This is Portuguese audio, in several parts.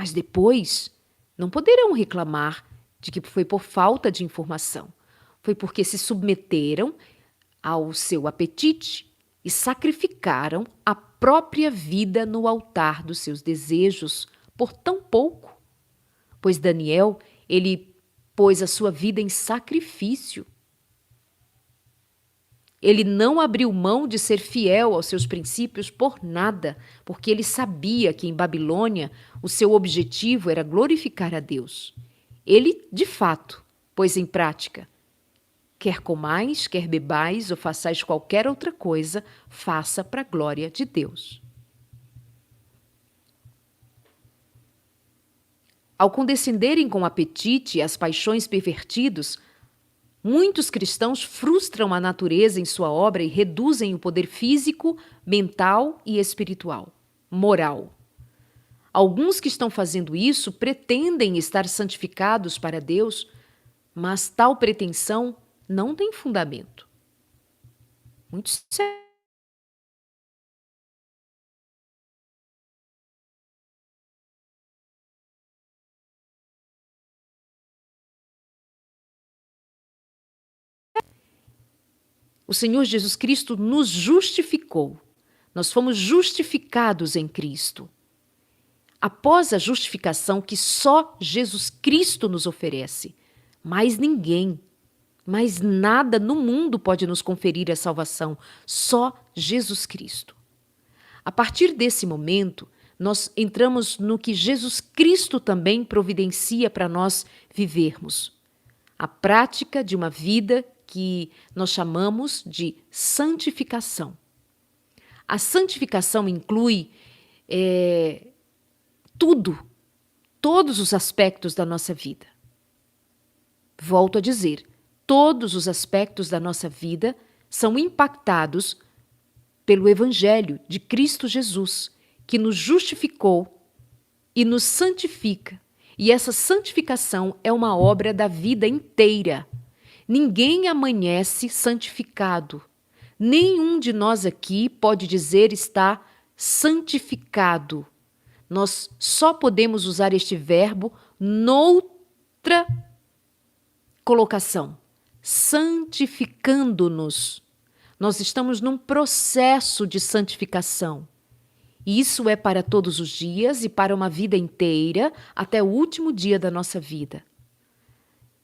Mas depois não poderão reclamar de que foi por falta de informação. Foi porque se submeteram ao seu apetite e sacrificaram a própria vida no altar dos seus desejos por tão pouco. Pois Daniel, ele pôs a sua vida em sacrifício. Ele não abriu mão de ser fiel aos seus princípios por nada, porque ele sabia que em Babilônia o seu objetivo era glorificar a Deus. Ele, de fato, pôs em prática: quer comais, quer bebais ou façais qualquer outra coisa, faça para a glória de Deus. Ao condescenderem com o apetite e as paixões pervertidos, muitos cristãos frustram a natureza em sua obra e reduzem o poder físico, mental e espiritual, moral. Alguns que estão fazendo isso pretendem estar santificados para Deus, mas tal pretensão não tem fundamento. Muito sério. O Senhor Jesus Cristo nos justificou. Nós fomos justificados em Cristo. Após a justificação que só Jesus Cristo nos oferece, mais ninguém, mais nada no mundo pode nos conferir a salvação, só Jesus Cristo. A partir desse momento, nós entramos no que Jesus Cristo também providencia para nós vivermos. A prática de uma vida que nós chamamos de santificação. A santificação inclui todos os aspectos da nossa vida. Volto a dizer, todos os aspectos da nossa vida são impactados pelo Evangelho de Cristo Jesus, que nos justificou e nos santifica. E essa santificação é uma obra da vida inteira. Ninguém amanhece santificado. Nenhum de nós aqui pode dizer está santificado. Nós só podemos usar este verbo noutra colocação, santificando-nos. Nós estamos num processo de santificação. Isso é para todos os dias e para uma vida inteira, até o último dia da nossa vida.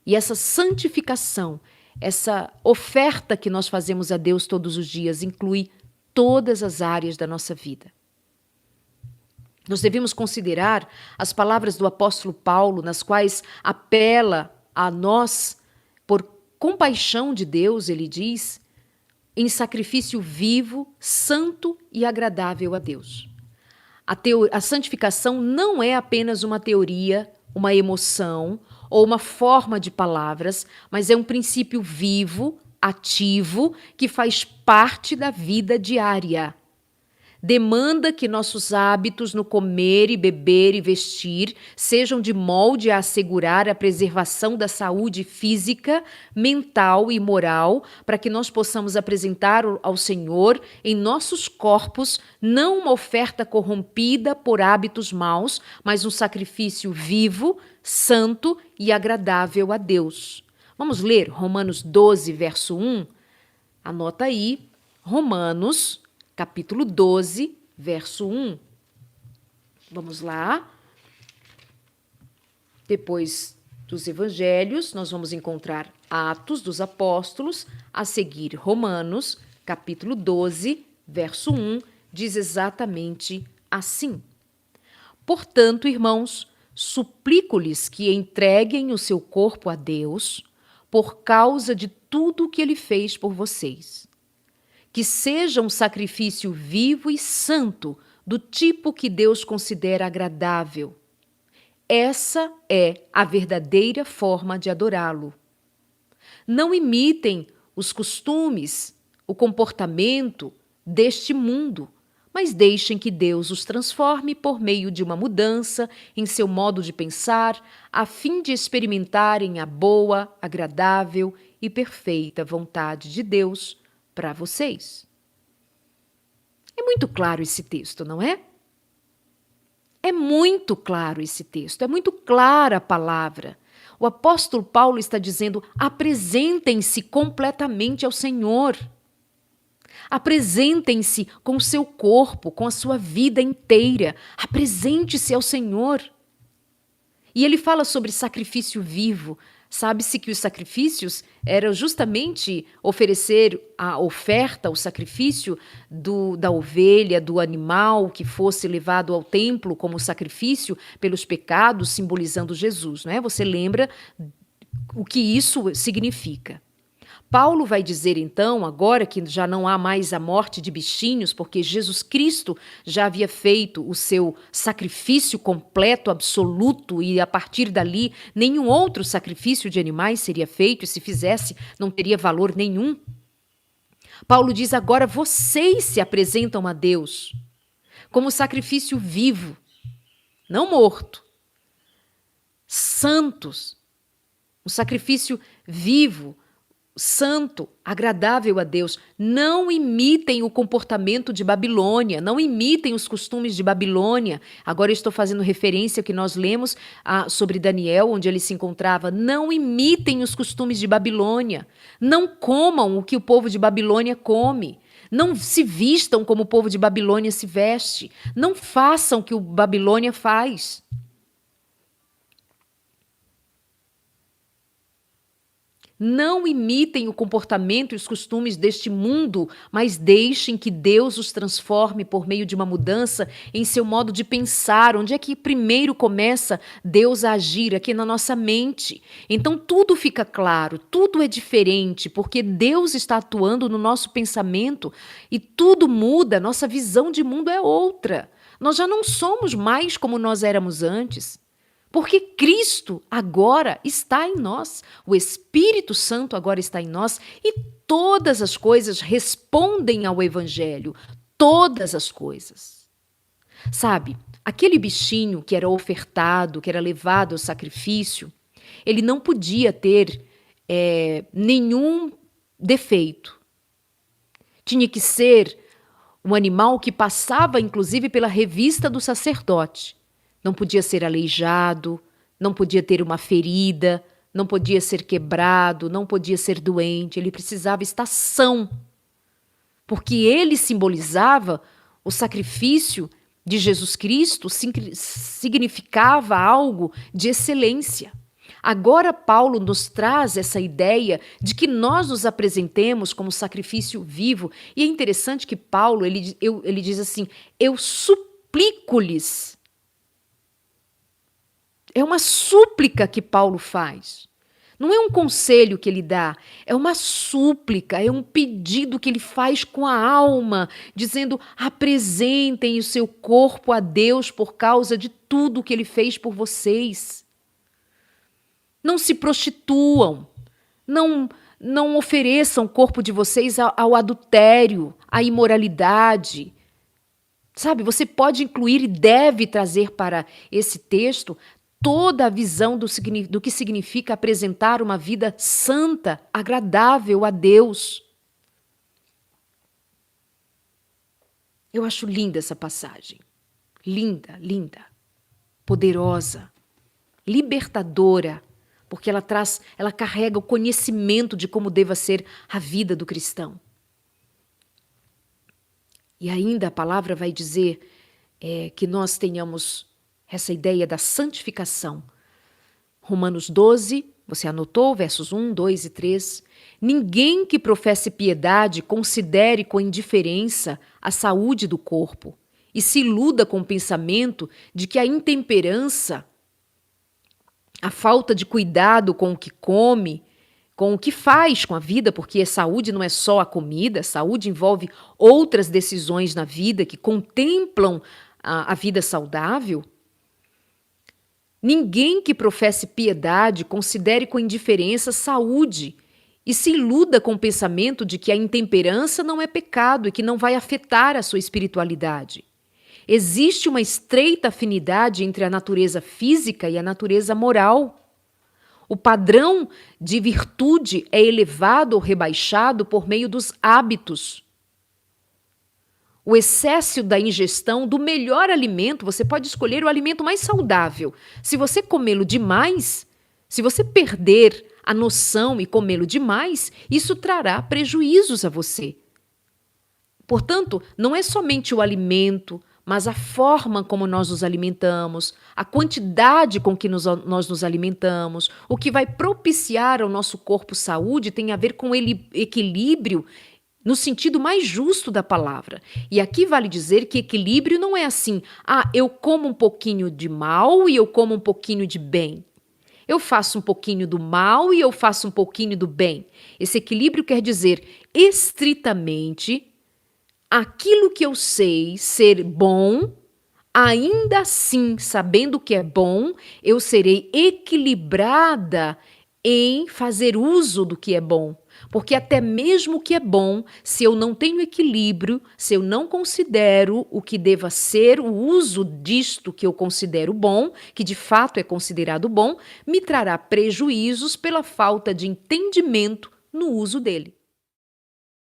E essa santificação, essa oferta que nós fazemos a Deus todos os dias, inclui todas as áreas da nossa vida. Nós devemos considerar as palavras do apóstolo Paulo, nas quais apela a nós, por compaixão de Deus, ele diz, em sacrifício vivo, santo e agradável a Deus. A santificação não é apenas uma teoria, uma emoção ou uma forma de palavras, mas é um princípio vivo, ativo, que faz parte da vida diária. Demanda que nossos hábitos no comer e beber e vestir sejam de molde a assegurar a preservação da saúde física, mental e moral, para que nós possamos apresentar ao Senhor em nossos corpos não uma oferta corrompida por hábitos maus, mas um sacrifício vivo, santo e agradável a Deus. Vamos ler Romanos 12, verso 1? Anota aí, Romanos capítulo 12, verso 1. Vamos lá. Depois dos evangelhos, nós vamos encontrar Atos dos Apóstolos, a seguir Romanos, capítulo 12, verso 1, diz exatamente assim: Portanto, irmãos, suplico-lhes que entreguem o seu corpo a Deus, por causa de tudo o que ele fez por vocês. Que seja um sacrifício vivo e santo, do tipo que Deus considera agradável. Essa é a verdadeira forma de adorá-lo. Não imitem os costumes, o comportamento deste mundo, mas deixem que Deus os transforme por meio de uma mudança em seu modo de pensar, a fim de experimentarem a boa, agradável e perfeita vontade de Deus para vocês. É muito claro esse texto, não é? É muito claro esse texto, é muito clara a palavra. O apóstolo Paulo está dizendo: apresentem-se completamente ao Senhor. Apresentem-se com o seu corpo, com a sua vida inteira. Apresente-se ao Senhor. E ele fala sobre sacrifício vivo. Sabe-se que os sacrifícios eram justamente oferecer a oferta, o sacrifício da ovelha, do animal que fosse levado ao templo como sacrifício pelos pecados, simbolizando Jesus, não é? Você lembra o que isso significa. Paulo vai dizer então, agora que já não há mais a morte de bichinhos, porque Jesus Cristo já havia feito o seu sacrifício completo, absoluto, e a partir dali nenhum outro sacrifício de animais seria feito, e se fizesse não teria valor nenhum. Paulo diz: agora vocês se apresentam a Deus como sacrifício vivo, não morto, santos, um sacrifício vivo, santo, agradável a Deus. Não imitem o comportamento de Babilônia, não imitem os costumes de Babilônia. Agora estou fazendo referência ao que nós lemos sobre Daniel, onde ele se encontrava. Não imitem os costumes de Babilônia. Não comam o que o povo de Babilônia come. Não se vistam como o povo de Babilônia se veste. Não façam o que o Babilônia faz. Não imitem o comportamento e os costumes deste mundo, mas deixem que Deus os transforme por meio de uma mudança em seu modo de pensar. Onde é que primeiro começa Deus a agir? Aqui na nossa mente. Então tudo fica claro, tudo é diferente, porque Deus está atuando no nosso pensamento e tudo muda, nossa visão de mundo é outra. Nós já não somos mais como nós éramos antes. Porque Cristo agora está em nós, o Espírito Santo agora está em nós e todas as coisas respondem ao Evangelho, todas as coisas. Sabe, aquele bichinho que era ofertado, que era levado ao sacrifício, ele não podia ter nenhum defeito. Tinha que ser um animal que passava inclusive pela revista do sacerdote. Não podia ser aleijado, não podia ter uma ferida, não podia ser quebrado, não podia ser doente, ele precisava estar são, porque ele simbolizava o sacrifício de Jesus Cristo, significava algo de excelência. Agora Paulo nos traz essa ideia de que nós nos apresentemos como sacrifício vivo, e é interessante que Paulo ele diz assim: eu suplico-lhes. É uma súplica que Paulo faz. Não é um conselho que ele dá, é uma súplica, é um pedido que ele faz com a alma, dizendo: apresentem o seu corpo a Deus por causa de tudo que ele fez por vocês. Não se prostituam, não ofereçam o corpo de vocês ao adultério, à imoralidade. Sabe, você pode incluir e deve trazer para esse texto toda a visão do que significa apresentar uma vida santa, agradável a Deus. Eu acho linda essa passagem. Linda, linda. Poderosa. Libertadora. Porque ela carrega o conhecimento de como deva ser a vida do cristão. E ainda a palavra vai dizer que nós tenhamos essa ideia da santificação. Romanos 12, você anotou, versos 1, 2 e 3. Ninguém que professe piedade considere com indiferença a saúde do corpo e se iluda com o pensamento de que a intemperança, a falta de cuidado com o que come, com o que faz com a vida, porque a saúde não é só a comida, a saúde envolve outras decisões na vida que contemplam a vida saudável. Ninguém que professe piedade considere com indiferença saúde e se iluda com o pensamento de que a intemperança não é pecado e que não vai afetar a sua espiritualidade. Existe uma estreita afinidade entre a natureza física e a natureza moral. O padrão de virtude é elevado ou rebaixado por meio dos hábitos. O excesso da ingestão do melhor alimento, você pode escolher o alimento mais saudável. Se você comê-lo demais, se você perder a noção e comê-lo demais, isso trará prejuízos a você. Portanto, não é somente o alimento, mas a forma como nós nos alimentamos, a quantidade com que nós nos alimentamos, o que vai propiciar ao nosso corpo saúde tem a ver com equilíbrio no sentido mais justo da palavra. E aqui vale dizer que equilíbrio não é assim, eu como um pouquinho de mal e eu como um pouquinho de bem. Eu faço um pouquinho do mal e eu faço um pouquinho do bem. Esse equilíbrio quer dizer, estritamente, aquilo que eu sei ser bom, ainda assim, sabendo que é bom, eu serei equilibrada em fazer uso do que é bom. Porque até mesmo o que é bom, se eu não tenho equilíbrio, se eu não considero o que deva ser o uso disto que eu considero bom, que de fato é considerado bom, me trará prejuízos pela falta de entendimento no uso dele.